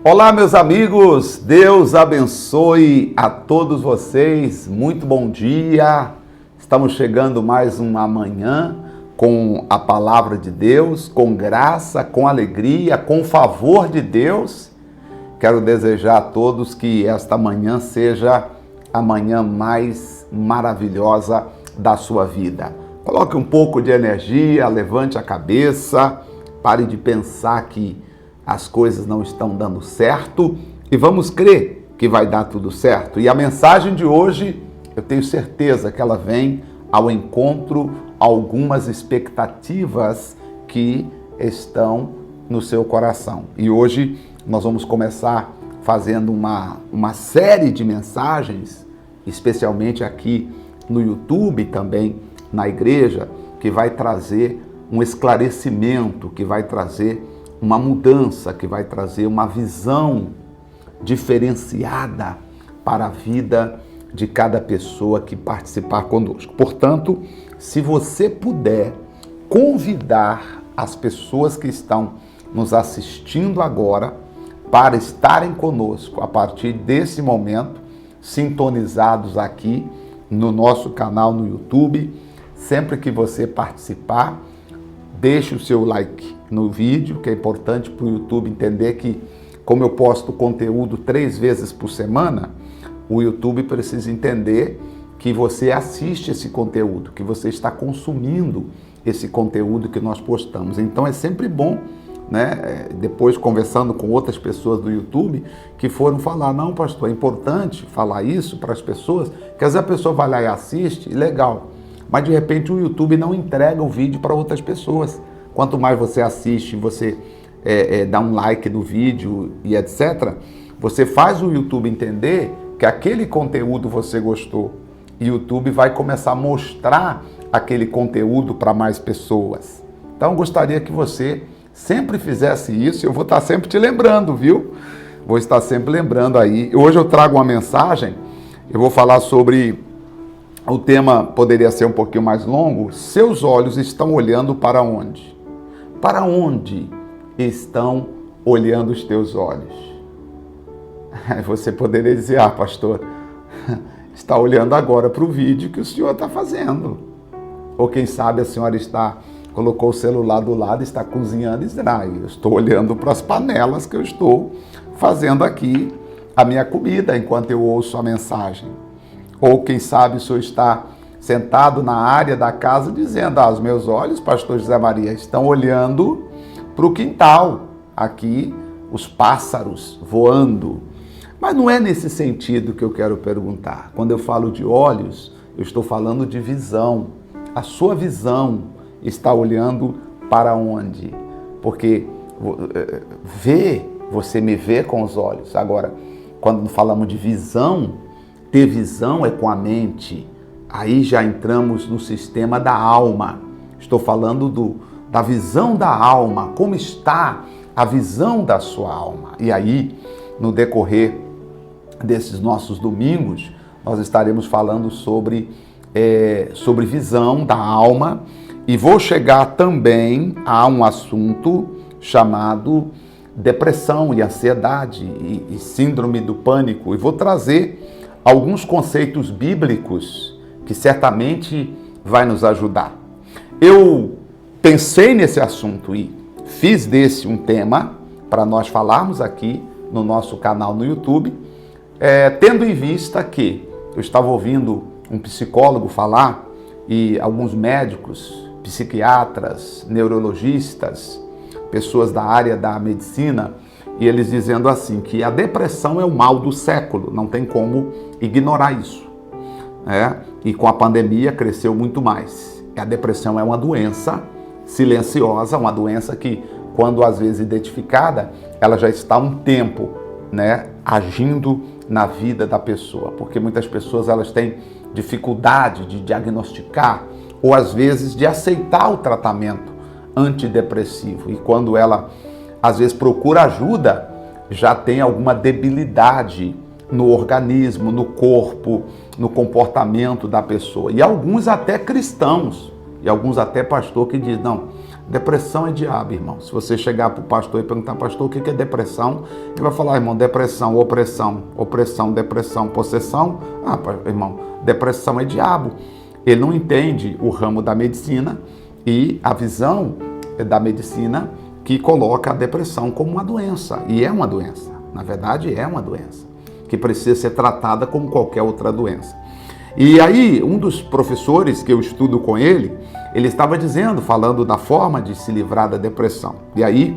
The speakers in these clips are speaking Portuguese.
Olá, meus amigos, Deus abençoe a todos vocês, muito bom dia. Estamos chegando mais uma manhã com a palavra de Deus, com graça, com alegria, com favor de Deus. Quero desejar a todos que esta manhã seja a manhã mais maravilhosa da sua vida. Coloque um pouco de energia, levante a cabeça, pare de pensar que as coisas não estão dando certo e vamos crer que vai dar tudo certo. E a mensagem de hoje, eu tenho certeza que ela vem ao encontro algumas expectativas que estão no seu coração. E hoje nós vamos começar fazendo uma série de mensagens, especialmente aqui no YouTube, também na igreja, que vai trazer um esclarecimento, que vai trazer uma mudança, que vai trazer uma visão diferenciada para a vida de cada pessoa que participar conosco. Portanto, se você puder convidar as pessoas que estão nos assistindo agora para estarem conosco a partir desse momento, sintonizados aqui no nosso canal no YouTube, sempre que você participar, deixe o seu like no vídeo, que é importante para o YouTube entender que, como eu posto conteúdo 3 vezes por semana, o YouTube precisa entender que você assiste esse conteúdo, que você está consumindo esse conteúdo que nós postamos. Então é sempre bom, né? Depois conversando com outras pessoas do YouTube que foram falar, não, pastor, é importante falar isso para as pessoas, que às vezes a pessoa vai lá e assiste, e legal, mas de repente o YouTube não entrega o vídeo para outras pessoas. Quanto mais você assiste, você dá um like no vídeo e etc., você faz o YouTube entender que aquele conteúdo você gostou. E o YouTube vai começar a mostrar aquele conteúdo para mais pessoas. Então, gostaria que você sempre fizesse isso. Eu vou estar sempre te lembrando, viu? Vou estar sempre lembrando aí. Hoje eu trago uma mensagem, eu vou falar sobre... O tema poderia ser um pouquinho mais longo. Seus olhos estão olhando para onde? Para onde estão olhando os teus olhos? Você poderia dizer, pastor, está olhando agora para o vídeo que o senhor está fazendo. Ou quem sabe a senhora colocou o celular do lado, está cozinhando e diz, eu estou olhando para as panelas que eu estou fazendo aqui a minha comida enquanto eu ouço a mensagem. Ou quem sabe o senhor está sentado na área da casa dizendo, os meus olhos, pastor José Maria, estão olhando para o quintal, aqui os pássaros voando. Mas não é nesse sentido que eu quero perguntar. Quando eu falo de olhos, eu estou falando de visão. A sua visão está olhando para onde? Porque você me vê com os olhos. Agora, quando falamos de visão, ter visão é com a mente, aí já entramos no sistema da alma. Estou falando da visão da alma, como está a visão da sua alma. E aí, no decorrer desses nossos domingos, nós estaremos falando sobre visão da alma e vou chegar também a um assunto chamado depressão e ansiedade e síndrome do pânico. E vou trazer alguns conceitos bíblicos que certamente vai nos ajudar. Eu pensei nesse assunto e fiz desse um tema para nós falarmos aqui no nosso canal no YouTube, tendo em vista que eu estava ouvindo um psicólogo falar e alguns médicos, psiquiatras, neurologistas, pessoas da área da medicina, e eles dizendo assim, que a depressão é o mal do século, não tem como ignorar isso. E com a pandemia cresceu muito mais. A depressão é uma doença silenciosa, uma doença que, quando às vezes identificada, ela já está há um tempo, agindo na vida da pessoa. Porque muitas pessoas elas têm dificuldade de diagnosticar ou às vezes de aceitar o tratamento antidepressivo. E quando ela às vezes procura ajuda, já tem alguma debilidade no organismo, no corpo, no comportamento da pessoa. E alguns até cristãos, e alguns até pastor que diz, não, Depressão é diabo, irmão. Se você chegar para o pastor e perguntar, pastor, o que é depressão? Ele vai falar, irmão, depressão, opressão, depressão, possessão. Ah, irmão, depressão é diabo. Ele não entende o ramo da medicina e a visão da medicina que coloca a depressão como uma doença. E é uma doença. Na verdade, é uma doença que precisa ser tratada como qualquer outra doença. E aí, um dos professores que eu estudo com ele estava dizendo, falando da forma de se livrar da depressão. E aí,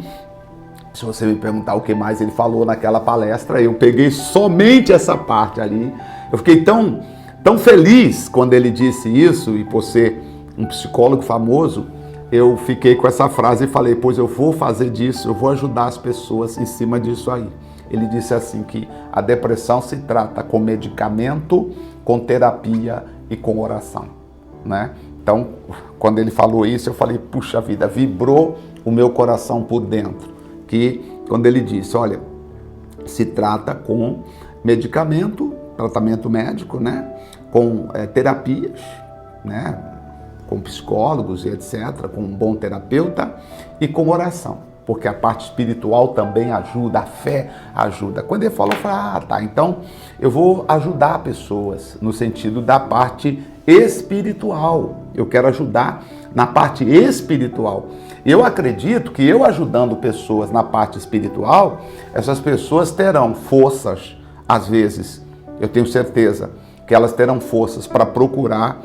se você me perguntar o que mais ele falou naquela palestra, eu peguei somente essa parte ali. Eu fiquei tão feliz quando ele disse isso, e por ser um psicólogo famoso, eu fiquei com essa frase e falei, pois eu vou fazer disso, eu vou ajudar as pessoas em cima disso aí. Ele disse assim que a depressão se trata com medicamento, com terapia e com oração, né? Então, quando ele falou isso, eu falei, puxa vida, vibrou o meu coração por dentro. Que quando ele disse, olha, se trata com medicamento, tratamento médico, né? Com terapias, né? Com psicólogos e etc., com um bom terapeuta e com oração. Porque a parte espiritual também ajuda, a fé ajuda. Quando ele falou, eu falei, tá, então eu vou ajudar pessoas no sentido da parte espiritual. Eu quero ajudar na parte espiritual. Eu acredito que eu ajudando pessoas na parte espiritual, essas pessoas terão forças, às vezes, eu tenho certeza que elas terão forças para procurar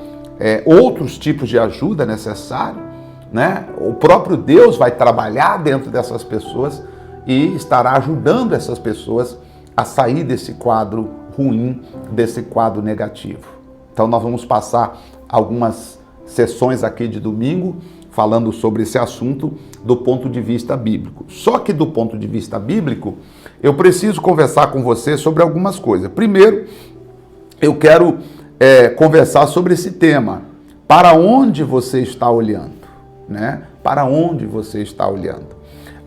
outros tipos de ajuda necessário, né? O próprio Deus vai trabalhar dentro dessas pessoas e estará ajudando essas pessoas a sair desse quadro ruim, desse quadro negativo. Então nós vamos passar algumas sessões aqui de domingo falando sobre esse assunto do ponto de vista bíblico. Só que do ponto de vista bíblico, eu preciso conversar com você sobre algumas coisas. Primeiro, eu quero conversar sobre esse tema. Para onde você está olhando? Né? Para onde você está olhando?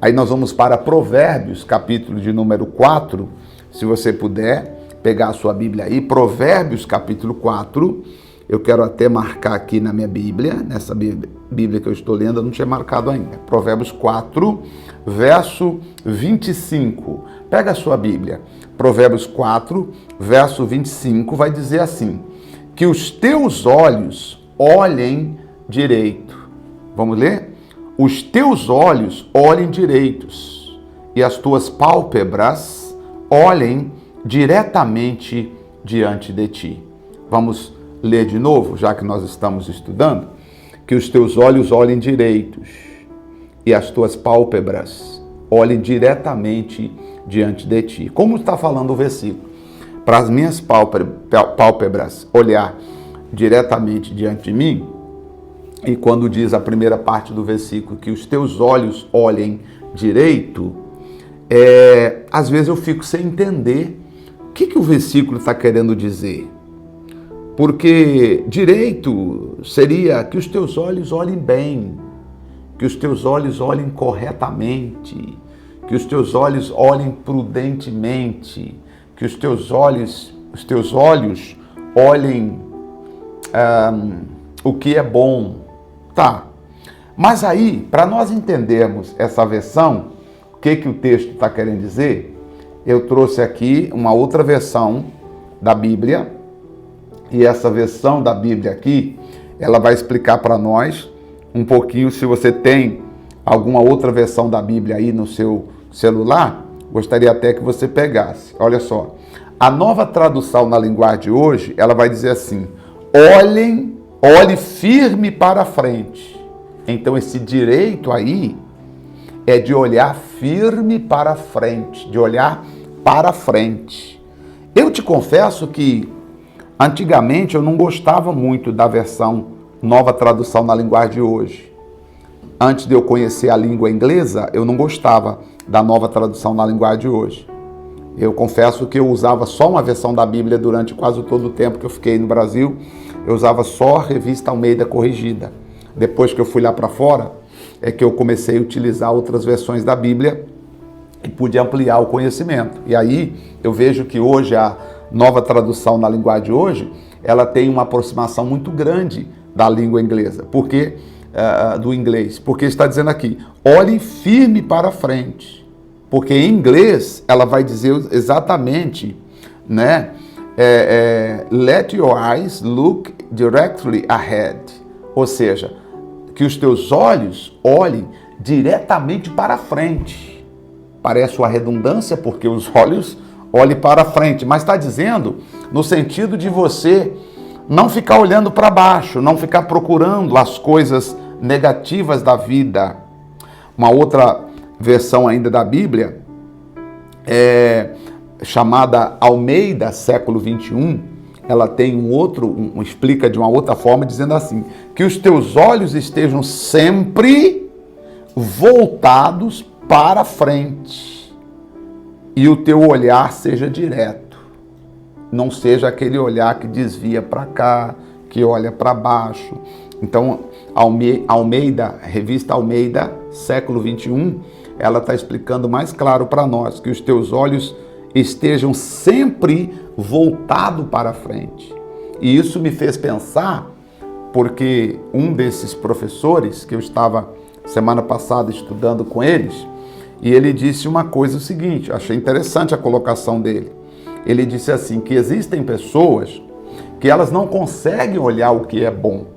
Aí nós vamos para Provérbios, capítulo de número 4, se você puder pegar a sua Bíblia aí, Provérbios, capítulo 4, eu quero até marcar aqui na minha Bíblia, nessa Bíblia que eu estou lendo, eu não tinha marcado ainda, Provérbios 4, verso 25, pega a sua Bíblia, Provérbios 4, verso 25, vai dizer assim, que os teus olhos olhem direito. Vamos ler? Os teus olhos olhem direitos e as tuas pálpebras olhem diretamente diante de ti. Vamos ler de novo, já que nós estamos estudando? Que os teus olhos olhem direitos e as tuas pálpebras olhem diretamente diante de ti. Como está falando o versículo? Para as minhas pálpebras olhar diretamente diante de mim, e quando diz a primeira parte do versículo que os teus olhos olhem direito, às vezes eu fico sem entender o que o versículo está querendo dizer. Porque direito seria que os teus olhos olhem bem, que os teus olhos olhem corretamente, que os teus olhos olhem prudentemente, que os teus olhos olhem o que é bom. Tá, mas aí, para nós entendermos essa versão, o que o texto está querendo dizer, eu trouxe aqui uma outra versão da Bíblia, e essa versão da Bíblia aqui, ela vai explicar para nós um pouquinho. Se você tem alguma outra versão da Bíblia aí no seu celular, gostaria até que você pegasse. Olha só, a Nova Tradução na Linguagem de hoje, ela vai dizer assim, olhe firme para frente. Então esse direito aí é de olhar firme para frente, de olhar para frente. Eu te confesso que antigamente eu não gostava muito da versão Nova Tradução na Linguagem de hoje. Antes de eu conhecer a língua inglesa, eu não gostava da Nova Tradução na Linguagem de hoje. Eu confesso que eu usava só uma versão da Bíblia durante quase todo o tempo que eu fiquei no Brasil. Eu usava só a Revista Almeida Corrigida. Depois que eu fui lá para fora, é que eu comecei a utilizar outras versões da Bíblia e pude ampliar o conhecimento. E aí eu vejo que hoje a Nova Tradução na Linguagem de hoje, ela tem uma aproximação muito grande da língua inglesa, porque do inglês, porque está dizendo aqui, olhe firme para frente, porque em inglês ela vai dizer exatamente, né? Let your eyes look directly ahead, ou seja, que os teus olhos olhem diretamente para frente. Parece uma redundância, porque os olhos olhem para frente, mas está dizendo no sentido de você não ficar olhando para baixo, não ficar procurando as coisas negativas da vida. Uma outra versão ainda da Bíblia, chamada Almeida, século 21, ela tem explica de uma outra forma, dizendo assim, que os teus olhos estejam sempre voltados para frente e o teu olhar seja direto. Não seja aquele olhar que desvia para cá, que olha para baixo. Então, Almeida, revista Almeida, século 21, ela está explicando mais claro para nós, que os teus olhos estejam sempre voltados para frente. E isso me fez pensar, porque um desses professores, que eu estava semana passada estudando com eles, e ele disse uma coisa o seguinte, eu achei interessante a colocação dele. Ele disse assim, que existem pessoas que elas não conseguem olhar o que é bom.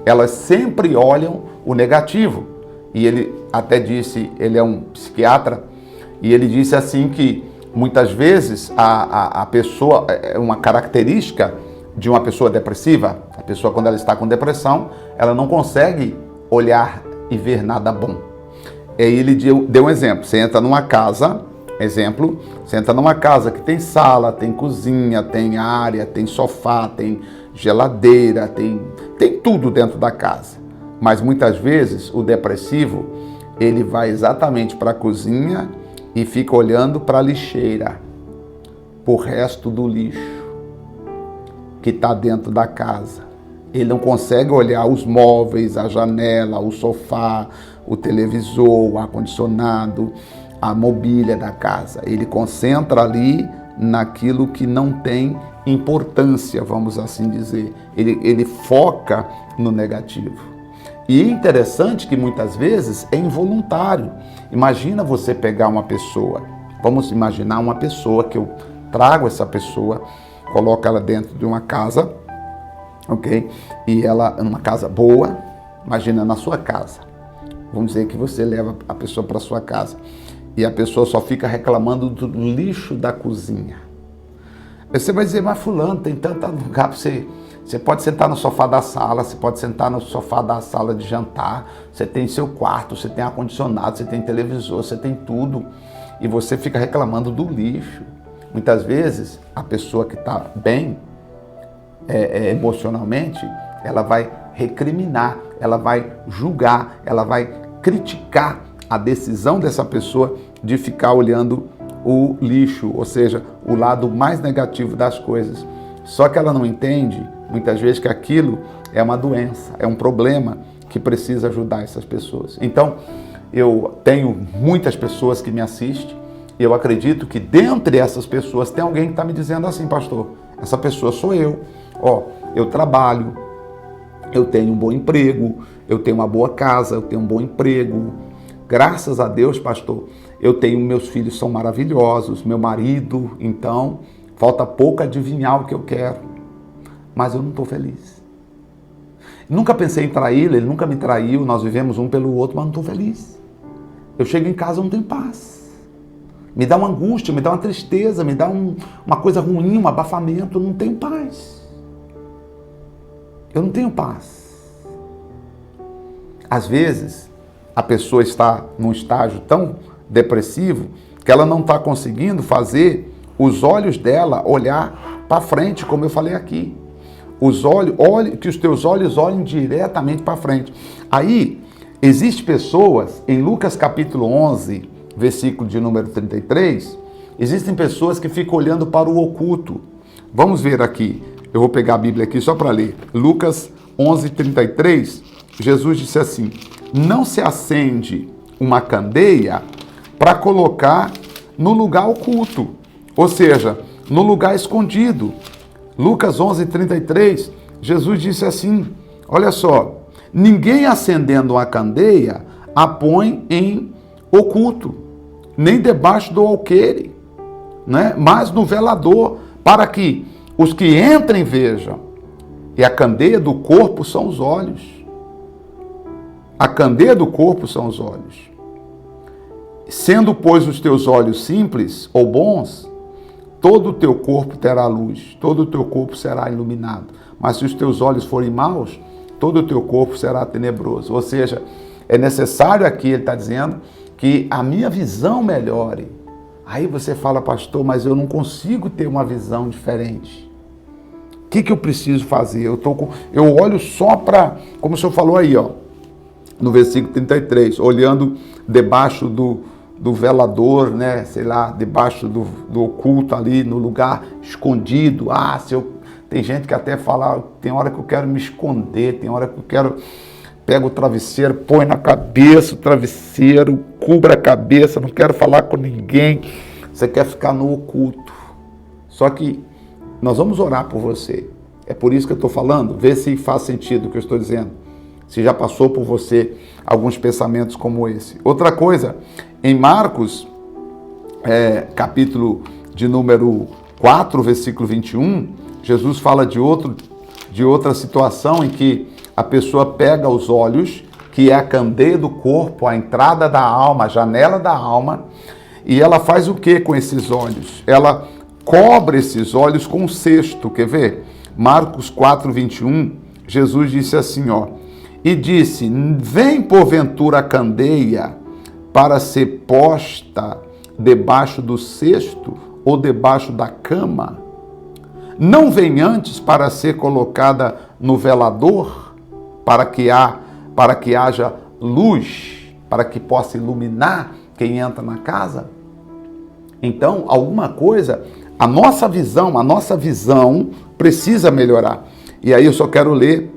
Elas sempre olham o negativo. E ele até disse, ele é um psiquiatra, e ele disse assim que muitas vezes a pessoa, uma característica de uma pessoa depressiva, a pessoa quando ela está com depressão, ela não consegue olhar e ver nada bom. E aí ele deu um exemplo, você entra numa casa... Exemplo, você entra numa casa que tem sala, tem cozinha, tem área, tem sofá, tem geladeira, tem tudo dentro da casa. Mas muitas vezes o depressivo, ele vai exatamente para a cozinha e fica olhando para a lixeira, para o resto do lixo que está dentro da casa. Ele não consegue olhar os móveis, a janela, o sofá, o televisor, o ar-condicionado, a mobília da casa. Ele concentra ali naquilo que não tem importância, vamos assim dizer. Ele foca no negativo. E é interessante que muitas vezes é involuntário. Imagina você pegar uma pessoa, vamos imaginar uma pessoa que eu trago essa pessoa, coloco ela dentro de uma casa, ok? E ela, numa casa boa, imagina na sua casa. Vamos dizer que você leva a pessoa para sua casa. E a pessoa só fica reclamando do lixo da cozinha. Você vai dizer, mas fulano, tem tanto lugar para você. Você pode sentar no sofá da sala, você pode sentar no sofá da sala de jantar, você tem seu quarto, você tem ar-condicionado, você tem televisor, você tem tudo. E você fica reclamando do lixo. Muitas vezes, a pessoa que está bem emocionalmente, ela vai recriminar, ela vai julgar, ela vai criticar a decisão dessa pessoa de ficar olhando o lixo, ou seja, o lado mais negativo das coisas. Só que ela não entende, muitas vezes, que aquilo é uma doença, é um problema que precisa ajudar essas pessoas. Então, eu tenho muitas pessoas que me assistem, e eu acredito que dentre essas pessoas tem alguém que está me dizendo assim, pastor, essa pessoa sou eu. Eu trabalho, eu tenho um bom emprego, eu tenho uma boa casa, eu tenho um bom emprego. Graças a Deus, pastor, eu tenho, meus filhos são maravilhosos, meu marido, então, falta pouco adivinhar o que eu quero. Mas eu não estou feliz. Nunca pensei em traí-lo, ele nunca me traiu, nós vivemos um pelo outro, mas não estou feliz. Eu chego em casa e não tenho paz. Me dá uma angústia, me dá uma tristeza, me dá uma coisa ruim, um abafamento, eu não tenho paz. Eu não tenho paz. Às vezes, a pessoa está num estágio tão depressivo que ela não está conseguindo fazer os olhos dela olhar para frente, como eu falei aqui. Que os teus olhos olhem diretamente para frente. Aí, existem pessoas, em Lucas capítulo 11, versículo de número 33, existem pessoas que ficam olhando para o oculto. Vamos ver aqui, eu vou pegar a Bíblia aqui só para ler. Lucas 11, 33, Jesus disse assim, não se acende uma candeia para colocar no lugar oculto, ou seja, no lugar escondido. Lucas 11, 33, Jesus disse assim, olha só, Ninguém acendendo uma candeia a põe em oculto, nem debaixo do alqueire, né? Mas no velador, para que os que entrem vejam. E a candeia do corpo são os olhos. A candeia do corpo são os olhos. Sendo, pois, os teus olhos simples ou bons, todo o teu corpo terá luz, todo o teu corpo será iluminado. Mas se os teus olhos forem maus, todo o teu corpo será tenebroso. Ou seja, é necessário aqui, ele está dizendo, que a minha visão melhore. Aí você fala, pastor, mas eu não consigo ter uma visão diferente. O que eu preciso fazer? Eu olho só para, como o senhor falou aí, ó, no versículo 33, olhando debaixo do velador, né? Sei lá, debaixo do oculto ali, no lugar escondido. Tem gente que até fala, tem hora que eu quero me esconder, tem hora que eu quero... Pega o travesseiro, põe na cabeça o travesseiro, cubra a cabeça, não quero falar com ninguém. Você quer ficar no oculto. Só que nós vamos orar por você. É por isso que eu estou falando. Vê se faz sentido o que eu estou dizendo. Se já passou por você alguns pensamentos como esse. Outra coisa, em Marcos, capítulo de número 4, versículo 21, Jesus fala de outra situação em que a pessoa pega os olhos, que é a candeia do corpo, a entrada da alma, a janela da alma, e ela faz o que com esses olhos? Ela cobre esses olhos com um cesto, quer ver? Marcos 4, 21, Jesus disse assim, ó, e disse, vem porventura a candeia para ser posta debaixo do cesto ou debaixo da cama? Não vem antes para ser colocada no velador, para que haja luz, para que possa iluminar quem entra na casa? Então, alguma coisa, a nossa visão precisa melhorar. E aí eu só quero ler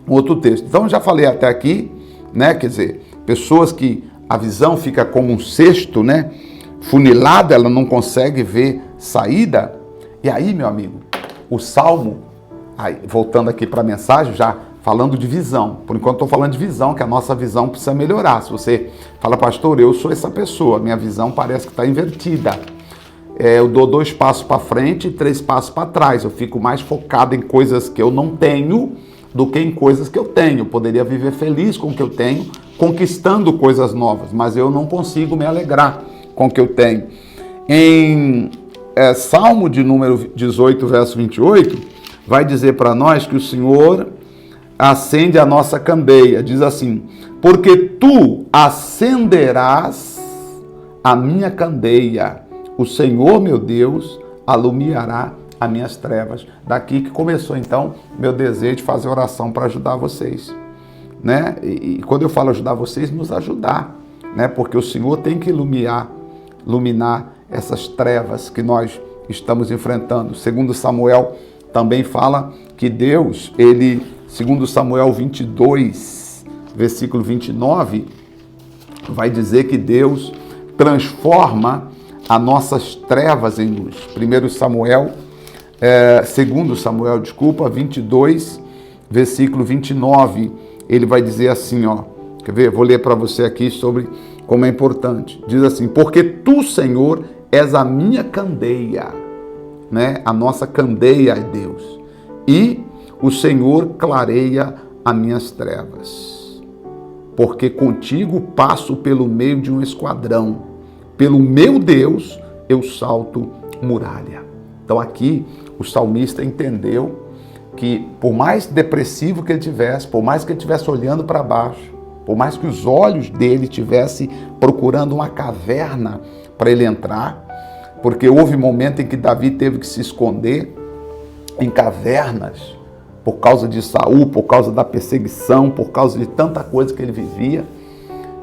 um outro texto. Então, já falei até aqui, né? Quer dizer, pessoas que a visão fica como um cesto, né? Funilada, ela não consegue ver saída. E aí, meu amigo, o Salmo, aí, voltando aqui para a mensagem, já falando de visão. Por enquanto estou falando de visão, que a nossa visão precisa melhorar. Se você fala, pastor, eu sou essa pessoa, minha visão parece que está invertida. Eu dou 2 passos para frente e 3 passos para trás. Eu fico mais focado em coisas que eu não tenho do que em coisas que eu tenho. Eu poderia viver feliz com o que eu tenho, conquistando coisas novas, mas eu não consigo me alegrar com o que eu tenho. Em Salmo de número 18, verso 28, vai dizer para nós que o Senhor acende a nossa candeia. Diz assim, porque tu acenderás a minha candeia, o Senhor meu Deus alumiará as minhas trevas. Daqui que começou então meu desejo de fazer oração para ajudar vocês, né? E quando eu falo ajudar vocês, nos ajudar, né? Porque o Senhor tem que iluminar essas trevas que nós estamos enfrentando. Segundo Samuel também fala que Deus, segundo Samuel 22, versículo 29, vai dizer que Deus transforma as nossas trevas em luz. Segundo Samuel, 22, versículo 29, ele vai dizer assim, ó, quer ver? Vou ler para você aqui sobre como é importante. Diz assim, porque tu, Senhor, és a minha candeia, né? A nossa candeia é Deus. E o Senhor clareia as minhas trevas. Porque contigo passo pelo meio de um esquadrão. Pelo meu Deus, eu salto muralha. Então aqui o salmista entendeu que por mais depressivo que ele tivesse, por mais que ele estivesse olhando para baixo, por mais que os olhos dele estivessem procurando uma caverna para ele entrar, porque houve momento em que Davi teve que se esconder em cavernas por causa de Saul, por causa da perseguição, por causa de tanta coisa que ele vivia,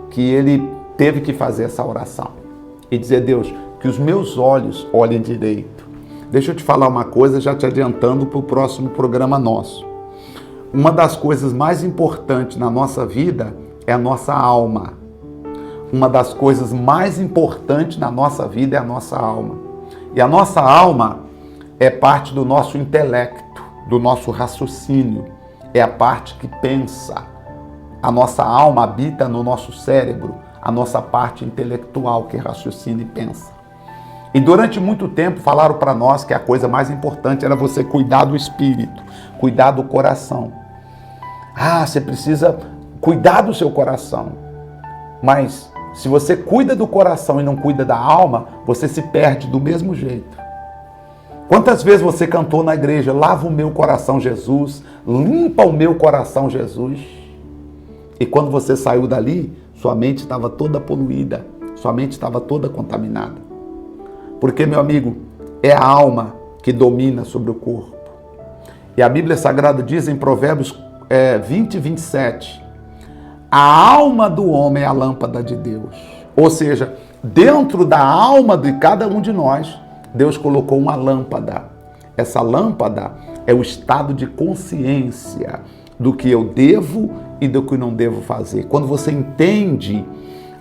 que ele teve que fazer essa oração e dizer, Deus, que os meus olhos olhem direito. Deixa eu te falar uma coisa, já te adiantando para o próximo programa nosso. Uma das coisas mais importantes na nossa vida é a nossa alma. Uma das coisas mais importantes na nossa vida é a nossa alma. E a nossa alma é parte do nosso intelecto, do nosso raciocínio. É a parte que pensa, A nossa alma habita no nosso cérebro, a nossa parte intelectual que raciocina e pensa. E durante muito tempo falaram para nós que a coisa mais importante era você cuidar do espírito, cuidar do coração. Você precisa cuidar do seu coração. Mas se você cuida do coração e não cuida da alma, você se perde do mesmo jeito. Quantas vezes você cantou na igreja, lava o meu coração, Jesus, limpa o meu coração, Jesus. E quando você saiu dali, sua mente estava toda poluída, sua mente estava toda contaminada. Porque, meu amigo, é a alma que domina sobre o corpo. E a Bíblia Sagrada diz em Provérbios 20 e 27, a alma do homem é a lâmpada de Deus. Ou seja, dentro da alma de cada um de nós, Deus colocou uma lâmpada. Essa lâmpada é o estado de consciência do que eu devo e do que não devo fazer. Quando você entende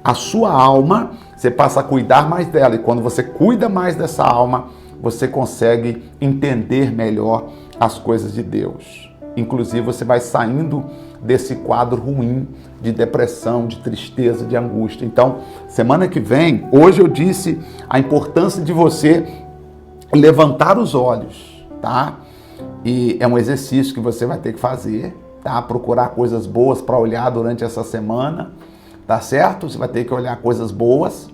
a sua alma, você passa a cuidar mais dela. E quando você cuida mais dessa alma, você consegue entender melhor as coisas de Deus. Inclusive, você vai saindo desse quadro ruim de depressão, de tristeza, de angústia. Então, semana que vem, hoje eu disse a importância de você levantar os olhos, tá? E é um exercício que você vai ter que fazer, tá? Procurar coisas boas para olhar durante essa semana, tá certo? Você vai ter que olhar coisas boas,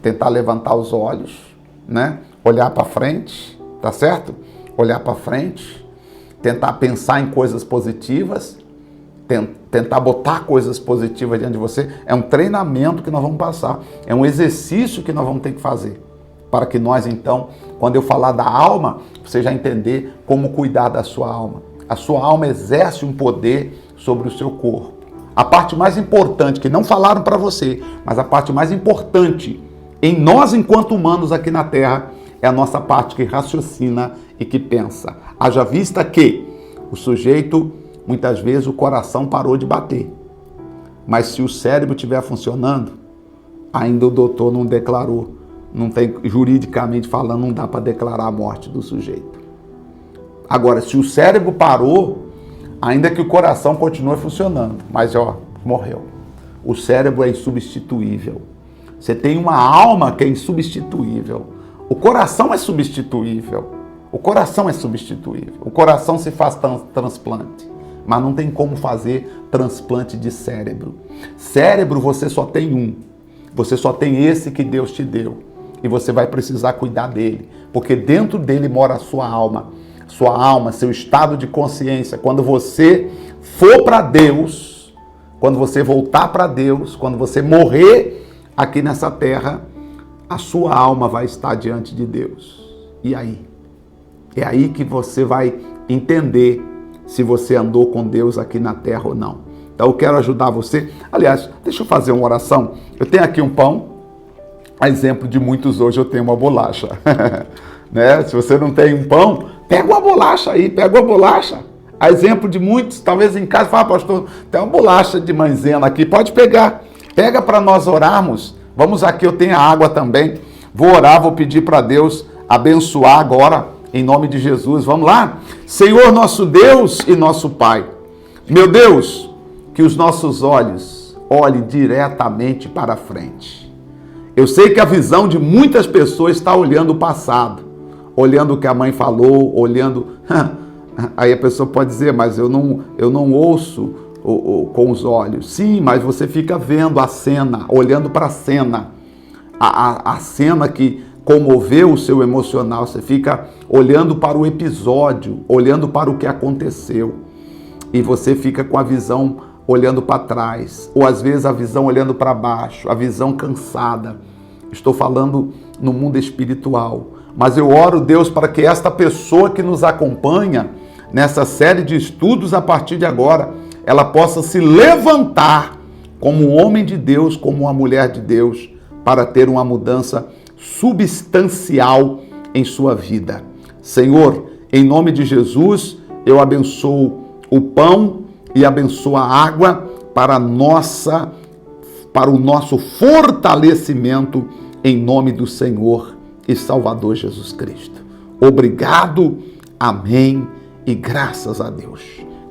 tentar levantar os olhos, né? Olhar para frente, tá certo? Olhar para frente, tentar pensar em coisas positivas, tentar botar coisas positivas diante de você. É um treinamento que nós vamos passar, é um exercício que nós vamos ter que fazer, para que nós, então, quando eu falar da alma, você já entender como cuidar da sua alma. A sua alma exerce um poder sobre o seu corpo. A parte mais importante, que não falaram para você, mas a parte mais importante em nós, enquanto humanos aqui na Terra, é a nossa parte que raciocina e que pensa. Haja vista que o sujeito, muitas vezes, o coração parou de bater. Mas se o cérebro estiver funcionando, ainda o doutor não declarou. Não tem, juridicamente falando, não dá para declarar a morte do sujeito. Agora, se o cérebro parou, ainda que o coração continue funcionando, mas morreu. O cérebro é insubstituível. Você tem uma alma que é insubstituível. O coração é substituível. O coração é substituível. O coração se faz transplante, mas não tem como fazer transplante de cérebro. Cérebro você só tem um. Você só tem esse que Deus te deu. E você vai precisar cuidar dele, porque dentro dele mora a sua alma. Sua alma, seu estado de consciência. Quando você for para Deus, quando você voltar para Deus, quando você morrer aqui nessa terra, a sua alma vai estar diante de Deus. E aí? É aí que você vai entender se você andou com Deus aqui na terra ou não. Então eu quero ajudar você. Aliás, deixa eu fazer uma oração. Eu tenho aqui um pão. A exemplo de muitos hoje, eu tenho uma bolacha. Né? Se você não tem um pão, pega uma bolacha aí, pega uma bolacha. A exemplo de muitos, talvez em casa, fala, pastor, tem uma bolacha de maisena aqui, pode pegar. Pega para nós orarmos. Vamos aqui, eu tenho a água também. Vou orar, vou pedir para Deus abençoar agora, em nome de Jesus. Vamos lá? Senhor, nosso Deus e nosso Pai. Meu Deus, que os nossos olhos olhem diretamente para frente. Eu sei que a visão de muitas pessoas está olhando o passado, olhando o que a mãe falou, olhando... Aí a pessoa pode dizer, mas eu não ouço com os olhos. Sim, mas você fica vendo a cena, olhando para a cena. A cena que comoveu o seu emocional. Você fica olhando para o episódio, olhando para o que aconteceu. E você fica com a visão olhando para trás, ou às vezes a visão olhando para baixo, a visão cansada. Estou falando no mundo espiritual. Mas eu oro, Deus, para que esta pessoa que nos acompanha nessa série de estudos a partir de agora, ela possa se levantar como um homem de Deus, como uma mulher de Deus, para ter uma mudança substancial em sua vida. Senhor, em nome de Jesus, eu abençoo o pão e abençoo a água para o nosso fortalecimento em nome do Senhor e Salvador Jesus Cristo. Obrigado, amém e graças a Deus.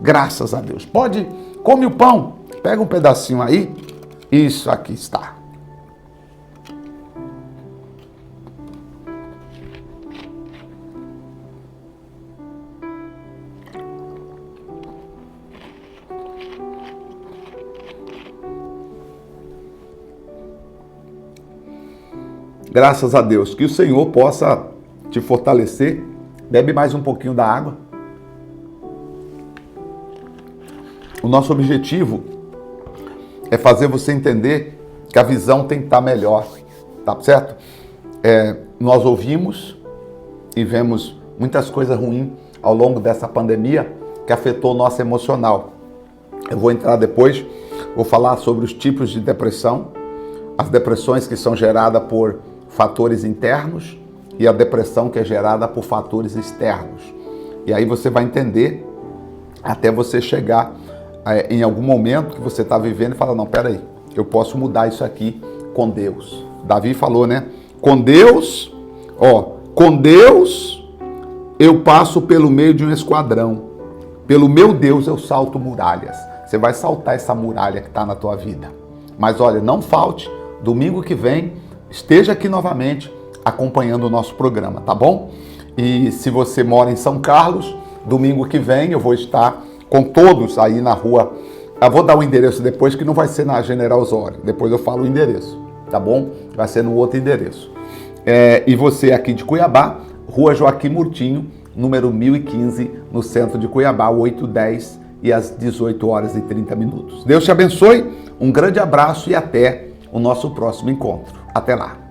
Graças a Deus. Pode, come o pão. Pega um pedacinho aí. Isso, aqui está. Graças a Deus. Que o Senhor possa te fortalecer. Bebe mais um pouquinho da água. O nosso objetivo é fazer você entender que a visão tem que estar melhor. Tá certo? Nós ouvimos e vemos muitas coisas ruins ao longo dessa pandemia que afetou o nosso emocional. Eu vou entrar depois, vou falar sobre os tipos de depressão, as depressões que são geradas por fatores internos e a depressão que é gerada por fatores externos. E aí você vai entender até você chegar em algum momento que você está vivendo e falar, não, peraí, eu posso mudar isso aqui com Deus. Davi falou, né? Com Deus eu passo pelo meio de um esquadrão. Pelo meu Deus eu salto muralhas. Você vai saltar essa muralha que está na tua vida. Mas olha, não falte, domingo que vem, esteja aqui novamente acompanhando o nosso programa, tá bom? E se você mora em São Carlos, domingo que vem eu vou estar com todos aí na rua. Eu vou dar o endereço depois, que não vai ser na General Osório. Depois eu falo o endereço, tá bom? Vai ser no outro endereço. E você aqui de Cuiabá, Rua Joaquim Murtinho, número 1015, no centro de Cuiabá, 8h10 e às 18h30. Deus te abençoe, um grande abraço e até o nosso próximo encontro. Até lá.